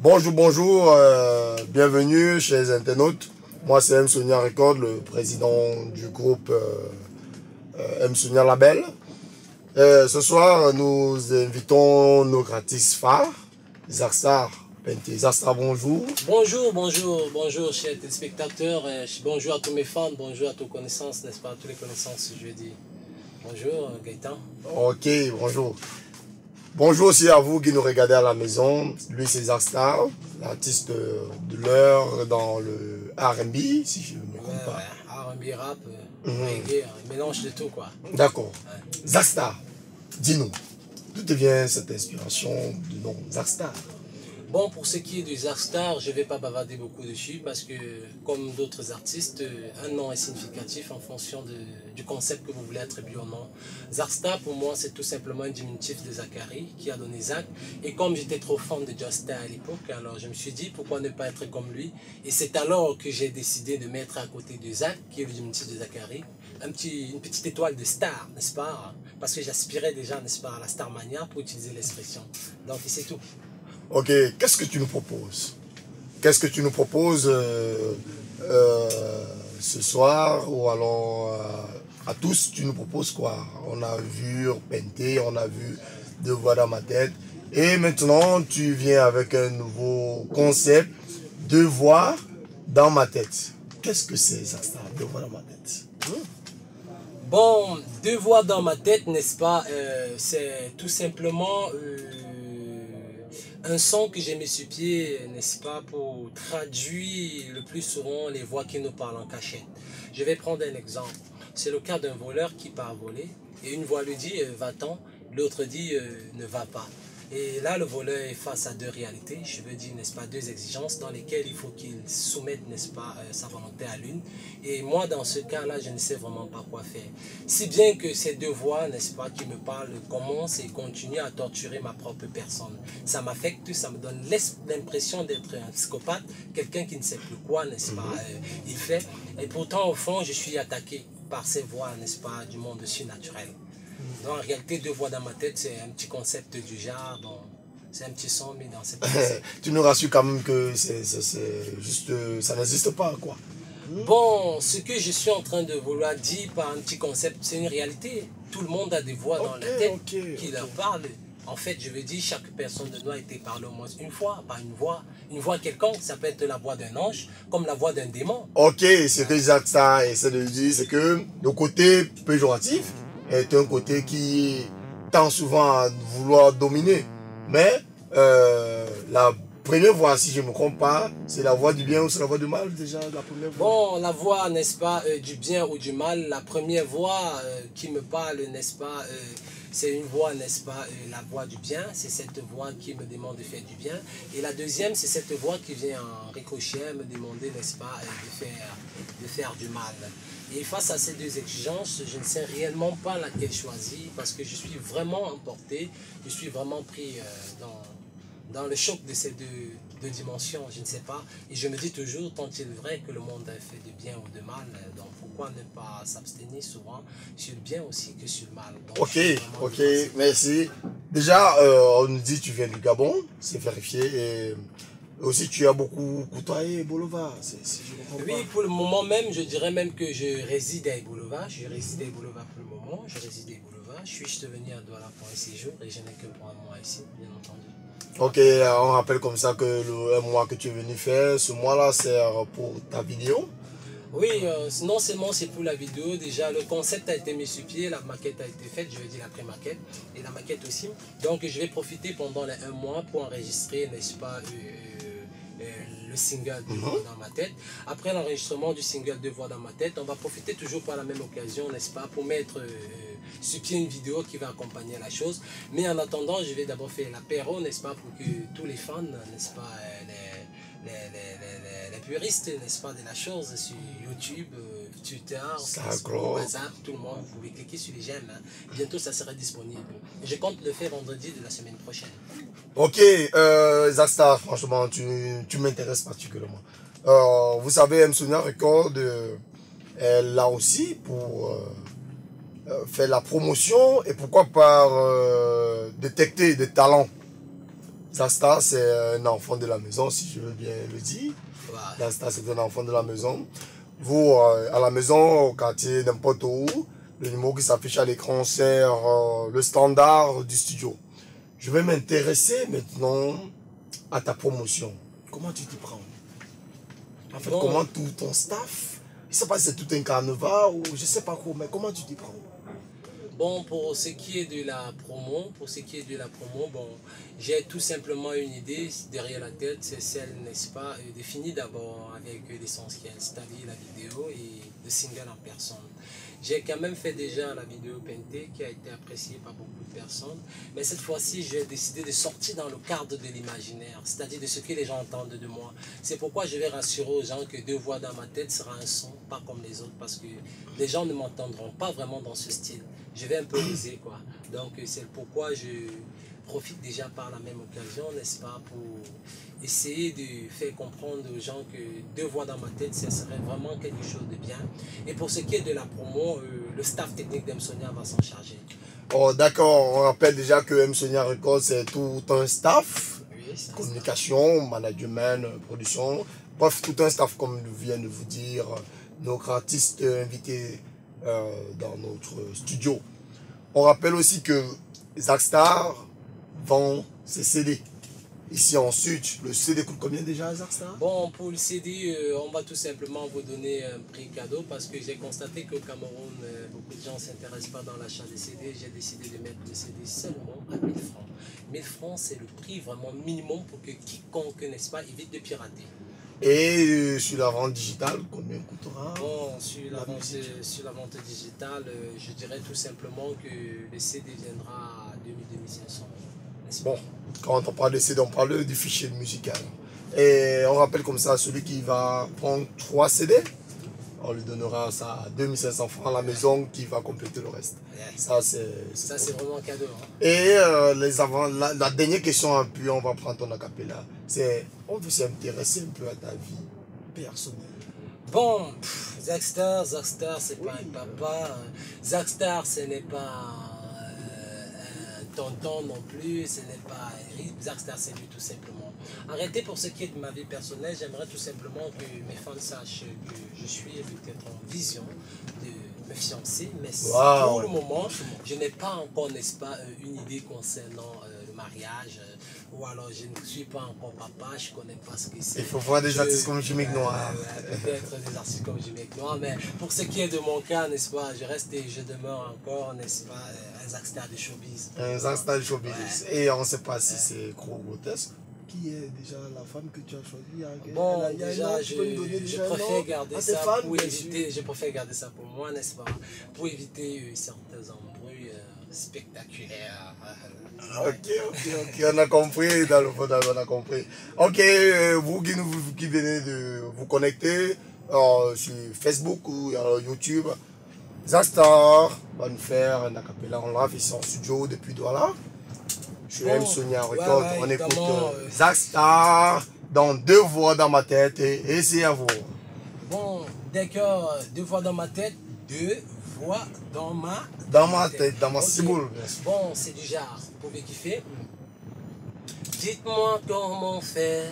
Bonjour, bonjour, bienvenue chez les internautes. Moi c'est M. Sonia Record, le président du groupe M. Sonia Label. Ce soir, nous invitons nos gratis phares, Zakstar Penté. Zakstar, bonjour. Bonjour, chers téléspectateurs, bonjour à tous mes fans, bonjour à toutes connaissances, n'est-ce pas, à toutes les connaissances, je dis. Bonjour, Gaëtan. Ok, bonjour. Bonjour aussi à vous qui nous regardez à la maison. Lui, c'est Zakstar, l'artiste de l'heure dans le R&B, si je ne me trompe pas. R&B, rap, reggae, un mélange de tout, quoi. D'accord. Ouais. Zakstar, dis-nous, d'où vient cette inspiration du nom Zakstar? Bon, pour ce qui est du Zakstar, je ne vais pas bavarder beaucoup dessus parce que, comme d'autres artistes, un nom est significatif en fonction du concept que vous voulez attribuer au nom. Zakstar, pour moi, c'est tout simplement un diminutif de Zachary qui a donné Zach. Et comme j'étais trop fan de Josta à l'époque, alors je me suis dit pourquoi ne pas être comme lui. Et c'est alors que j'ai décidé de mettre à côté de Zach, qui est le diminutif de Zachary, une petite étoile de star, n'est-ce pas? Parce que j'aspirais déjà, n'est-ce pas, à la Starmania pour utiliser l'expression. Donc, c'est tout. Ok, qu'est-ce que tu nous proposes? Qu'est-ce que tu nous proposes ce soir? Ou alors à tous, tu nous proposes quoi? On a vu Penté, on a vu Deux voix dans ma tête. Et maintenant, tu viens avec un nouveau concept, Deux voix dans ma tête. Qu'est-ce que c'est, Zakstar, Deux voix dans ma tête? Bon, Deux voix dans ma tête, n'est-ce pas? C'est tout simplement un son que j'ai mis sur pied, n'est-ce pas, pour traduire le plus souvent les voix qui nous parlent en cachette. Je vais prendre un exemple. C'est le cas d'un voleur qui part voler et une voix lui dit va-t'en, l'autre dit ne va pas. Et là, le voleur est face à deux réalités, je veux dire, n'est-ce pas, deux exigences dans lesquelles il faut qu'il soumette, n'est-ce pas, sa volonté à l'une. Et moi, dans ce cas-là, je ne sais vraiment pas quoi faire. Si bien que ces deux voix, n'est-ce pas, qui me parlent, commencent et continuent à torturer ma propre personne. Ça m'affecte, ça me donne l'impression d'être un psychopathe, quelqu'un qui ne sait plus quoi, n'est-ce pas, il fait. Et pourtant, au fond, je suis attaqué par ces voix, n'est-ce pas, du monde surnaturel. Donc, en réalité, Deux voix dans ma tête, c'est un petit concept du genre, c'est un petit son mis dans cette pièce. Tu nous rassures quand même que c'est juste, ça n'existe pas, quoi. Bon, ce que je suis en train de vouloir dire par un petit concept, c'est une réalité. Tout le monde a des voix dans la tête qui leur parlent. En fait, je veux dire, chaque personne doit être parlée au moins une fois, par une voix quelconque. Ça peut être la voix d'un ange, comme la voix d'un démon. Ok, ce que Zakstar essaie de dire, c'est que le côté péjoratif est un côté qui tend souvent à vouloir dominer. Mais la première voix, si je ne me trompe pas, c'est la voix du bien ou c'est la voix du mal déjà, la première voix? Bon, la voix, n'est-ce pas, du bien ou du mal, la première voix qui me parle, n'est-ce pas, c'est une voix, n'est-ce pas, la voix du bien, c'est cette voix qui me demande de faire du bien. Et la deuxième, c'est cette voix qui vient en ricochet me demander, n'est-ce pas, de faire du mal. Et face à ces deux exigences, je ne sais réellement pas laquelle choisir parce que je suis vraiment emporté, je suis vraiment pris dans le choc de ces deux dimensions, je ne sais pas. Et je me dis toujours, tant il est vrai que le monde a fait de bien ou de mal, donc pourquoi ne pas s'abstenir souvent sur le bien aussi que sur le mal. Donc, ok, merci. Déjà, on nous dit que tu viens du Gabon, c'est vérifié. Et aussi, tu as beaucoup côtoyé Bolova. Oui, pour le moment même, je dirais même que je réside à Bolova. Je réside à Bolova pour le moment. Je réside à Bolova. Je suis venu à Douala pour un séjour et je n'ai que pour un mois ici, bien entendu. Ok, on rappelle comme ça que le mois que tu es venu faire, ce mois-là sert pour ta vidéo. Oui, non seulement c'est pour la vidéo, déjà le concept a été mis sur pied, la maquette a été faite, je veux dire la pré-maquette et la maquette aussi. Donc je vais profiter pendant les un mois pour enregistrer, n'est-ce pas, le single Deux voix dans ma tête. Après l'enregistrement du single Deux voix dans ma tête, on va profiter toujours par la même occasion, n'est-ce pas, pour mettre sur pied une vidéo qui va accompagner la chose. Mais en attendant, je vais d'abord faire l'apéro, n'est-ce pas, pour que tous les fans, n'est-ce pas, les puristes, n'est-ce pas, de la chose sur YouTube, Twitter, Facebook, WhatsApp, tout le monde, vous pouvez cliquer sur les j'aime. Hein. Bientôt, ça sera disponible. Je compte le faire vendredi de la semaine prochaine. Ok, Zakstar, franchement, tu m'intéresses particulièrement. Vous savez, M. Sonia Record est là aussi pour faire la promotion et pourquoi pas détecter des talents. Zackstar, c'est un enfant de la maison, si je veux bien le dire. Voilà. Zackstar, c'est un enfant de la maison. Vous, à la maison, au quartier, n'importe où, le numéro qui s'affiche à l'écran, c'est le standard du studio. Je vais m'intéresser maintenant à ta promotion. Comment tu t'y prends? En fait, Bon. comment tout ton staff? Je ne sais pas si c'est tout un carnaval ou je ne sais pas quoi, mais comment tu t'y prends? Bon, pour ce qui est de la promo, bon, j'ai tout simplement une idée derrière la tête, c'est celle, n'est-ce pas, définie d'abord avec l'essentiel, c'est-à-dire la vidéo et le single en personne. J'ai quand même fait déjà la vidéo Penté qui a été appréciée par beaucoup de personnes, mais cette fois-ci, j'ai décidé de sortir dans le cadre de l'imaginaire, c'est-à-dire de ce que les gens entendent de moi. C'est pourquoi je vais rassurer aux gens que Deux voix dans ma tête sera un son, pas comme les autres, parce que les gens ne m'entendront pas vraiment dans ce style. Je vais un peu oser, quoi. Donc, c'est pourquoi je profite déjà par la même occasion, n'est-ce pas, pour essayer de faire comprendre aux gens que Deux voix dans ma tête, ça serait vraiment quelque chose de bien. Et pour ce qui est de la promo, le staff technique d'Msonia va s'en charger. Oh, d'accord, on rappelle déjà que Msonia Records, c'est tout un staff. Oui, c'est Communication, management, production. Bref, tout un staff, comme vient de vous dire notre artiste invité dans notre studio. On rappelle aussi que Zackstar vend ses CD. Ici en Sud, le CD coûte combien déjà, Zackstar? Bon, pour le CD, on va tout simplement vous donner un prix cadeau parce que j'ai constaté qu'au Cameroun, beaucoup de gens ne s'intéressent pas dans l'achat des CD. J'ai décidé de mettre le CD seulement à 1000 francs. 1000 francs, c'est le prix vraiment minimum pour que quiconque, n'est-ce pas, évite de pirater. Et sur la vente digitale, combien coûtera? Bon, sur la vente digitale, je dirais tout simplement que le CD viendra à 2000-2500. Bon, quand on parle de CD, on parle du fichier musical. Et on rappelle comme ça, celui qui va prendre 3 CD, on lui donnera ça à 2500 francs à la maison qui va compléter le reste. Ça, c'est vraiment un cadeau. Hein. Et la dernière question, puis on va prendre ton acapella, c'est on veut s'intéresser un peu à ta vie personnelle. Bon, Zackstar, c'est pas un papa. Zackstar, ce n'est pas un tonton non plus, ce n'est pas un rythme. Zackstar, c'est lui tout simplement. Arrêtez pour ce qui est de ma vie personnelle, j'aimerais tout simplement que mes fans sachent que je suis peut-être en vision de me fiancer, mais pour le moment, je n'ai pas encore, n'est-ce pas, une idée concernant le mariage, ou alors je ne suis pas encore papa, je ne connais pas ce que c'est. Il faut voir des artistes comme Jimmy Noir. Peut-être des artistes comme Jimmy Noir, mais pour ce qui est de mon cas, n'est-ce pas, je reste et je demeure encore, n'est-ce pas, un Zackstar de showbiz. Un Zackstar de showbiz. Ouais. Et on ne sait pas si c'est trop grotesque. Qui est déjà la femme que tu as choisie? Bon, déjà, je préfère garder ça pour éviter, je préfère garder ça pour moi, n'est-ce pas, pour éviter certains embrouilles spectaculaires. Ok, on a compris, dans le fond, on a compris. Ok, vous qui venez de vous connecter sur Facebook ou YouTube, Zackstar va nous faire un acapella en live ici en studio depuis Douala. Je suis Msonia Records, on écoute Zackstar dans Deux voix dans ma tête et c'est à vous. Bon, d'accord, Deux voix dans ma tête, deux voix dans ma tête, dans ma ciboule. Bon, c'est du genre, vous pouvez kiffer. Dites-moi comment faire,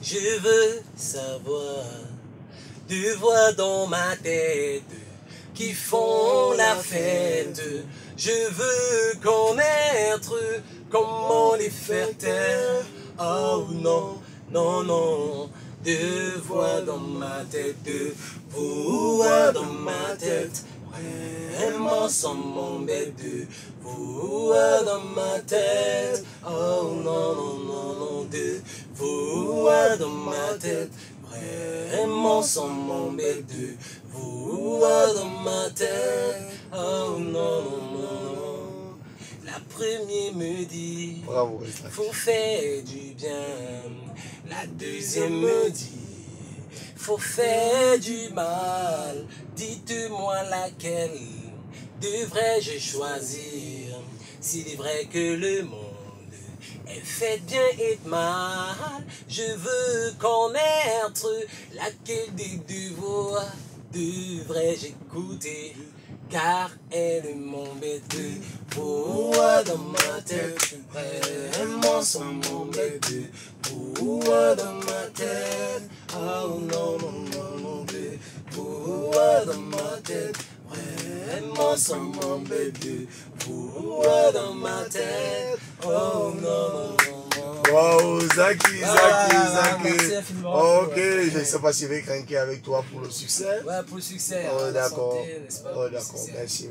je veux savoir. Deux voix dans ma tête qui font la fête. Je veux connaître comment les faire taire. Oh non, non, non. Deux voix dans ma tête, deux voix dans ma tête. Vraiment sans m'embêter, deux voix dans ma tête. Oh non, non, non, non. Deux voix dans ma tête. Vraiment sans m'embêter, deux voix dans ma tête. Oh non, non, non. La première me dit, bravo, faut faire du bien. La deuxième me dit, faut faire du mal. Dites-moi laquelle devrais-je choisir? S'il est vrai que le monde est fait bien et de mal, je veux connaître laquelle des deux voix devrais-je écouter. car elle est mon bébé. Pourquoi dans ma tête, vraiment sans mon bébé. Pourquoi dans ma tête, oh non, non, non, mon bébé. Pourquoi dans ma tête, vraiment sans mon bébé. Pourquoi dans ma tête, oh non, non, non. Wow, Zaki. Merci infiniment. Ok, je ne sais pas si je vais craquer avec toi pour le succès. Ouais, pour le succès. Oh, d'accord. Oh, d'accord, merci.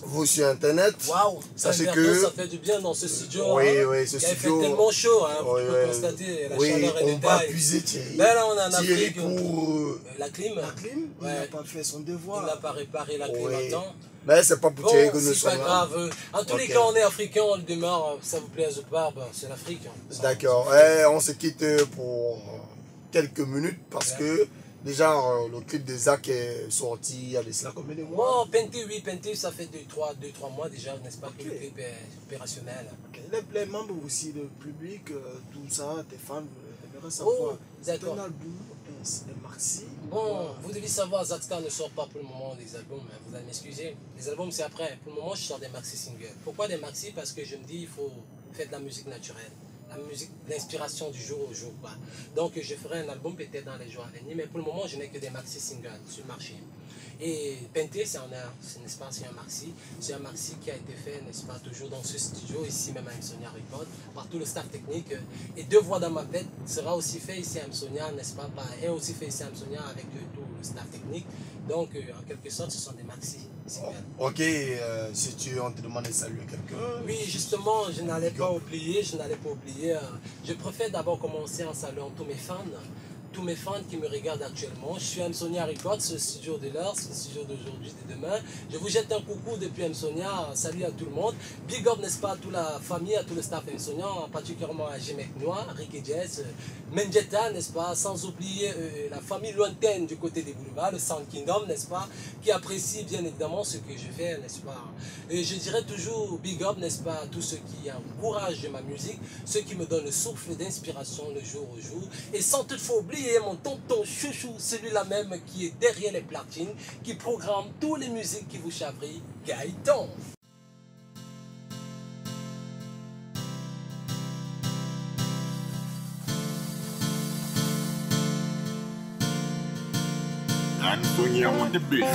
Vous sur Internet. Waouh, Sachez que ça fait du bien dans ce studio. Oui, hein, oui, ce qui studio. fait tellement chaud, hein, Oui, vous pouvez constater la chaleur et on les va tailles. puiser Thierry. Ben là, on est en Thierry Afrique. pour La clim. La clim, il n'a pas fait son devoir. Il n'a pas réparé la clim Oui. à temps. Mais c'est pas pour Bon, Thierry que nous c'est sommes pas là. grave. En tous les cas, on est africain, on le démarre. Ça vous plaise ou pas, ben, c'est l'Afrique. Hein. D'accord. On se quitte pour quelques minutes parce que déjà le clip de Zach est sorti il y a de cela combien de mois? Bon, Penté, ça fait 2-3 mois déjà, n'est-ce pas, que le clip est opérationnel. Okay. Les membres aussi, le public, tout ça, tes fans, aimeraient savoir. C'est un album, un maxi. Bon, vous devez savoir, Zatka ne sort pas pour le moment des albums, hein, vous allez m'excuser. Les albums c'est après. Pour le moment, je sors des maxi singles. Pourquoi des maxi? Parce que je me dis, il faut faire de la musique naturelle. La musique, l'inspiration du jour au jour. Quoi. Donc je ferai un album peut-être dans les jours à venir, mais pour le moment, je n'ai que des maxi singles sur le marché. Et Penté, c'est n'est-ce pas, c'est un maxi qui a été fait, n'est-ce pas, toujours dans ce studio, ici même à Msonia Record, par tout le staff technique. Et Deux voix dans ma tête sera aussi fait ici à Msonia, n'est-ce pas, et aussi fait ici à Msonia avec tout le staff technique. Donc, en quelque sorte, ce sont des maxi. Ok, si on te demande de saluer quelqu'un. Oui, justement, je n'allais pas oublier. Je préfère d'abord commencer en saluant tous mes fans qui me regardent actuellement. Je suis Msonia Records, ce studio de l'heure, ce studio d'aujourd'hui, de demain. Je vous jette un coucou depuis Msonia. Salut à tout le monde. Big up, n'est-ce pas, à toute la famille, à tout le staff Msonia, particulièrement à Jemek Noir, Ricky Jess, Menjeta, n'est-ce pas, sans oublier la famille lointaine du côté des boulevards, le Sound Kingdom, n'est-ce pas, qui apprécie bien évidemment ce que je fais, n'est-ce pas. Et je dirais toujours big up, n'est-ce pas, à tous ceux qui encouragent ma musique, ceux qui me donnent le souffle d'inspiration le jour au jour. Et sans toutefois oublier mon tonton chouchou, celui-là même qui est derrière les platines, qui programme toutes les musiques qui vous chavrillent, Gaëtan. I'm Sonia on the beat.